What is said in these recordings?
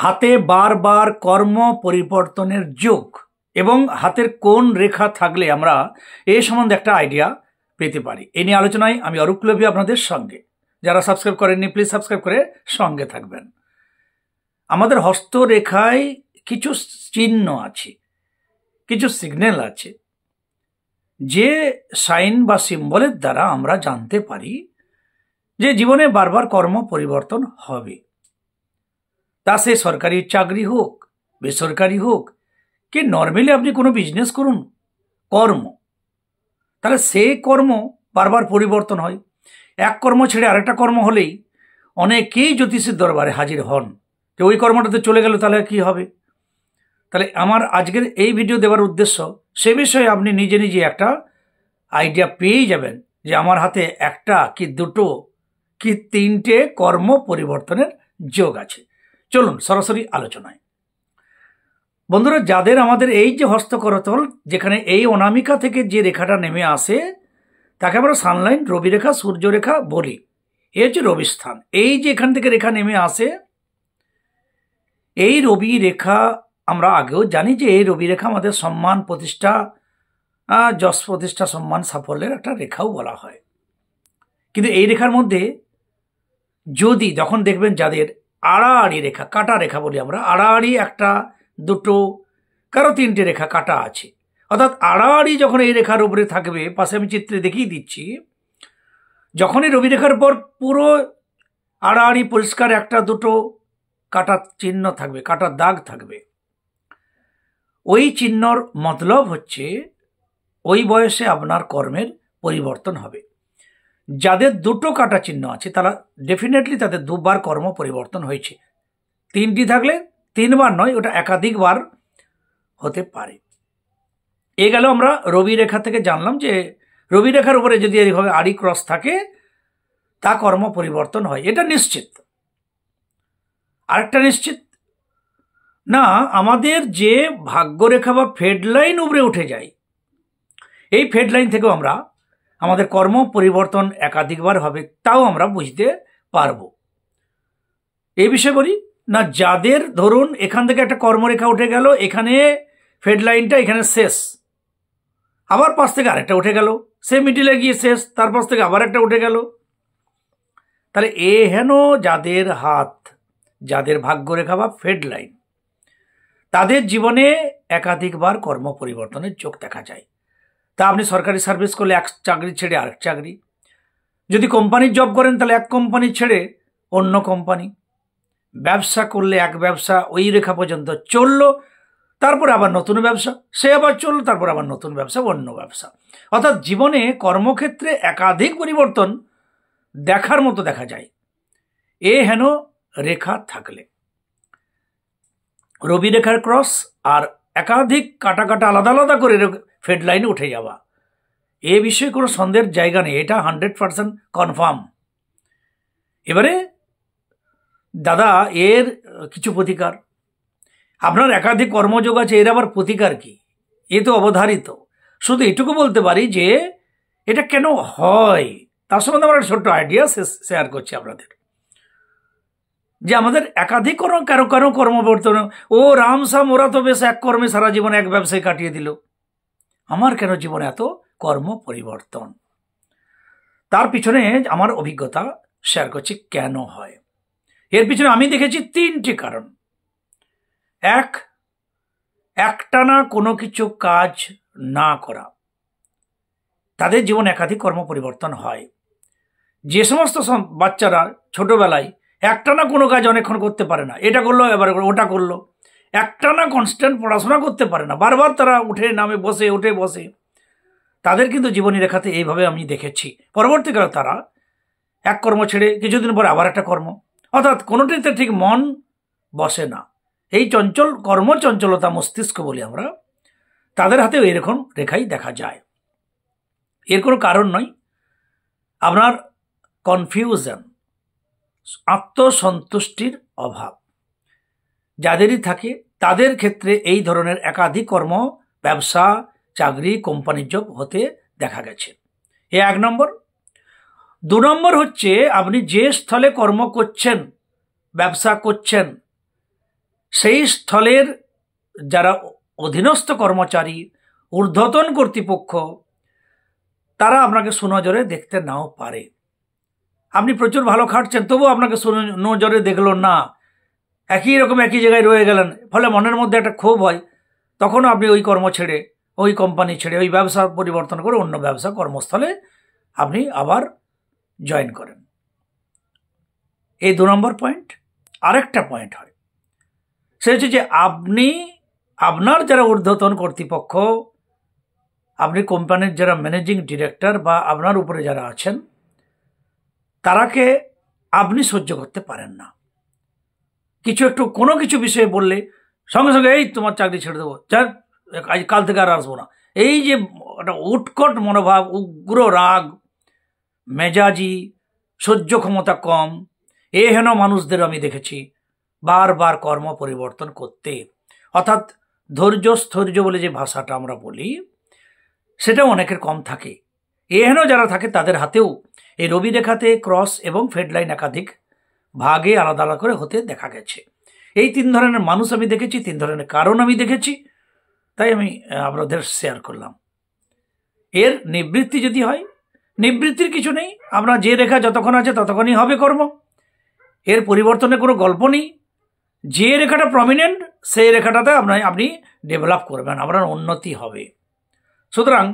হাতে বারবার কর্ম পরিবর্তনের যোগ এবং হাতের কোন রেখা থাকলে আমরা এ সম্বন্ধে একটা আইডিয়া পেতে পারি। এই নিয়ে আলোচনায় আমি অরূপ লোভী আপনাদের সঙ্গে। যারা সাবস্ক্রাইব করেননি প্লিজ সাবস্ক্রাইব করে সঙ্গে থাকবেন। আমাদের হস্তরেখায় কিছু চিহ্ন আছে, কিছু সিগন্যাল আছে, যে সাইন বা সিম্বলের দ্বারা আমরা জানতে পারি যে জীবনে বারবার কর্ম পরিবর্তন হবে। তা সে সরকারি চাকরি হোক, বেসরকারি হোক, কি নর্মালি আপনি কোনো বিজনেস করুন, কর্ম, তাহলে সেই কর্ম বারবার পরিবর্তন হয়। এক কর্ম ছেড়ে আরেকটা কর্ম হলেই অনেকেই জ্যোতিষের দরবারে হাজির হন যে ওই কর্মটাতে চলে গেল, তাহলে কি হবে। তাহলে আমার আজকের এই ভিডিও দেওয়ার উদ্দেশ্য, সে বিষয়ে আপনি নিজে নিজে একটা আইডিয়া পেয়ে যাবেন যে আমার হাতে একটা কি দুটো কি তিনটে কর্ম পরিবর্তনের যোগ আছে। চলুন সরাসরি আলোচনায়। বন্ধুরা, যাদের আমাদের এই যে হস্তকরতল, যেখানে এই অনামিকা থেকে যে রেখাটা নেমে আসে তাকে আমরা সানলাইন, রবিরেখা, সূর্যরেখা বলি। এই হচ্ছে রবিস্থান। এই যে এখান থেকে রেখা নেমে আসে, এই রবি রেখা আমরা আগেও জানি যে এই রবি রেখা আমাদের সম্মান, প্রতিষ্ঠা, যশ প্রতিষ্ঠা, সম্মান, সাফল্যের একটা রেখাও বলা হয়। কিন্তু এই রেখার মধ্যে যদি যখন দেখবেন যাদের আড়াআড়ি রেখা, কাটা রেখা বলি আমরা, আড়াআড়ি একটা দুটো কারো তিনটে রেখা কাটা আছে, অর্থাৎ আড়াআড়ি যখন এই রেখার উপরে থাকবে, পাশে আমি চিত্রে দেখিয়ে দিচ্ছি, যখনই রবি রেখার পর পুরো আড়াআড়ি পরিষ্কার একটা দুটো কাটা চিহ্ন থাকবে, কাটার দাগ থাকবে, ওই চিহ্নর মতলব হচ্ছে ওই বয়সে আপনার কর্মের পরিবর্তন হবে। যাদের দুটো কাটা চিহ্ন আছে তারা ডেফিনেটলি তাদের দুবার কর্ম পরিবর্তন হয়েছে। তিনটি থাকলে তিনবার নয়, ওটা একাধিকবার হতে পারে। এ গেল আমরা রবি রেখা থেকে জানলাম যে রবি রেখার উপরে যদি এইভাবে আড়ি ক্রস থাকে তা কর্ম পরিবর্তন হয়, এটা নিশ্চিত। আরেকটা নিশ্চিত না, আমাদের যে ভাগ্যরেখা বা ফেড লাইন উপরে উঠে যায়, এই ফেড লাইন থেকেও আমরা আমাদের কর্ম পরিবর্তন একাধিকবার হবে, তাও আমরা বুঝতে পারবো। এই বিষয়ে বলি না, যাদের ধরুন এখান থেকে একটা কর্মরেখা উঠে গেল, এখানে ফেড লাইনটা এখানে শেষ, আবার পাশ থেকে আরেকটা উঠে গেল, সে মিডিলে গিয়ে শেষ, তার পাশ থেকে আবার একটা উঠে গেল, তাহলে এ হেন যাদের হাত, যাদের ভাগ্যরেখা বা ফেড লাইন, তাদের জীবনে একাধিকবার কর্ম পরিবর্তনের যোগ দেখা যায়। তা আপনি সরকারি সার্ভিস করলে এক চাকরি ছেড়ে আরেক চাকরি, যদি কোম্পানির জব করেন তাহলে এক কোম্পানি ছেড়ে অন্য কোম্পানি, ব্যবসা করলে এক ব্যবসা ওই রেখা পর্যন্ত চললো, তারপরে আবার নতুন ব্যবসা, সে আবার চললো, তারপর আবার নতুন ব্যবসা, অন্য ব্যবসা। অর্থাৎ জীবনে কর্মক্ষেত্রে একাধিক পরিবর্তন দেখার মতো দেখা যায় এ হেন রেখা থাকলে। রবি রেখার ক্রস আর একাধিক কাটা কাটা আলাদা আলাদা করে ফেড লাইনে উঠে যাওয়া, এ বিষয়ে কোনো সন্দেহের জায়গা নেই, এটা 100% কনফার্ম। এবারে দাদা এর কিছু প্রতিকার, আপনার একাধিক কর্মযোগ আছে, এর আবার প্রতিকার কি? এ তো অবধারিত। শুধু এটুকু বলতে পারি যে এটা কেন হয় তার সম্বন্ধে আমরা ছোট্ট আইডিয়া শেয়ার করছি আপনাদের। যে আমাদের একাধিক কারো কারো কর্মবর্তন, ও রামসাম ওরা তো বেশ এক কর্মে সারা জীবন এক ব্যবসায় কাটিয়ে দিল, আমার কেন জীবনে এত কর্ম পরিবর্তন? তার পিছনে আমার অভিজ্ঞতা শেয়ার করছি কেন হয়। এর পিছনে আমি দেখেছি তিনটি কারণ। একটানা কোনো কিছু কাজ না করা, তাদের জীবন একাধিক কর্ম পরিবর্তন হয়। যে সমস্ত বাচ্চারা ছোটবেলায় একটানা কোনো কাজ অনেকক্ষণ করতে পারে না, এটা করলো এবার ওটা করলো, একটানা কনস্ট্যান্ট পড়াশোনা করতে পারে না, বারবার তারা উঠে নামে বসে উঠে বসে, তাদের কিন্তু জীবনী রেখাতে এইভাবে আমি দেখেছি পরবর্তীকালে তারা এক কর্ম ছেড়ে কিছুদিন পরে আবার একটা কর্ম, অর্থাৎ কোনোটিতে ঠিক মন বসে না। এই কর্মচঞ্চলতা মস্তিষ্ক বলি আমরা, তাদের হাতেও এরকম রেখাই দেখা যায়। এর কোনো কারণ নয়, আপনার কনফিউশন, আত্মসন্তুষ্টির অভাব যাদেরই থাকে তাদের ক্ষেত্রে এই ধরনের একাধিক কর্ম, ব্যবসা, চাকরি, কোম্পানির জব হতে দেখা গেছে। এ 1 নম্বর। 2 নম্বর হচ্ছে আপনি যে স্থলে কর্ম করছেন, ব্যবসা করছেন, সেই স্থলের যারা অধীনস্থ কর্মচারী, ঊর্ধ্বতন কর্তৃপক্ষ, তারা আপনাকে সুনজরে দেখতে নাও পারে। আপনি প্রচুর ভালো খাটছেন, তবুও আপনাকে সুনজরে দেখলো না, একই রকম একই জায়গায় রয়ে গেলেন, ফলে মনের মধ্যে একটা ক্ষোভ হয়। তখনও আপনি ওই কর্ম ছেড়ে, ওই কোম্পানি ছেড়ে, ওই ব্যবসা পরিবর্তন করে অন্য ব্যবসা কর্মস্থলে আপনি আবার জয়েন করেন। এই 2 নম্বর পয়েন্ট। আরেকটা পয়েন্ট হয়, সে হচ্ছে যে আপনি আপনার যারা ঊর্ধ্বতন কর্তৃপক্ষ, আপনি কোম্পানির যারা ম্যানেজিং ডিরেক্টর বা আপনার উপরে যারা আছেন, তারাকে আপনি সহ্য করতে পারেন না। কোনো কিছু বিষয়ে বললে সঙ্গে সঙ্গে এই তোমার চাকরি ছেড়ে দেবো, আজ কাল থেকে আর আসবো না। এই যে একটা উৎকট মনোভাব, উগ্র রাগ, মেজাজি, সহ্য ক্ষমতা কম, হেন মানুষদের আমি দেখেছি বারবার কর্ম পরিবর্তন করতে। অর্থাৎ ধৈর্য স্থৈর্য বলে যে ভাষাটা আমরা বলি, সেটাও অনেকের কম থাকে। হেন যারা থাকে তাদের হাতেও এই রবি রেখাতে ক্রস এবং ফেডলাইন একাধিক ভাগে আলাদা আলাদা করে হতে দেখা গেছে। এই 3 ধরনের মানুষ আমি দেখেছি, 3 ধরনের কারণ আমি দেখেছি, তাই আমি আপনাদের শেয়ার করলাম। এর নিবৃত্তি যদি হয়, নিবৃত্তির কিছু নেই, আমরা যে রেখা যতক্ষণ আছে ততক্ষণই হবে কর্ম, এর পরিবর্তনের কোনো গল্প নেই। যে রেখাটা প্রমিনেন্ট সেই রেখাটাতে আপনি ডেভেলপ করবেন, আপনার উন্নতি হবে। সুতরাং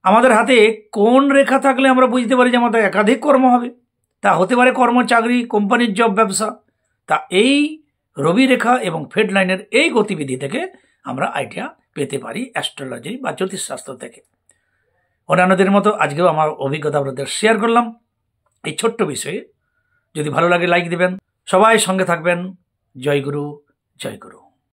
আমাদের হাতে কোন রেখা থাকলে আমরা বুঝতে পারি যে আমাদের একাধিক কর্ম হবে, তা হতে পারে কর্ম, চাকরি, কোম্পানির জব, ব্যবসা। তা এই রবি রেখা এবং ফেড লাইনের এই গতিবিধি থেকে আমরা আইডিয়া পেতে পারি অ্যাস্ট্রোলজি বা জ্যোতিষশাস্ত্র থেকে। অন্যান্যদের মতো আজকেও আমার অভিজ্ঞতা আপনাদের শেয়ার করলাম এই ছোট্ট বিষয়ে। যদি ভালো লাগে লাইক দিবেন, সবাই সঙ্গে থাকবেন। জয় গুরু, জয় গুরু।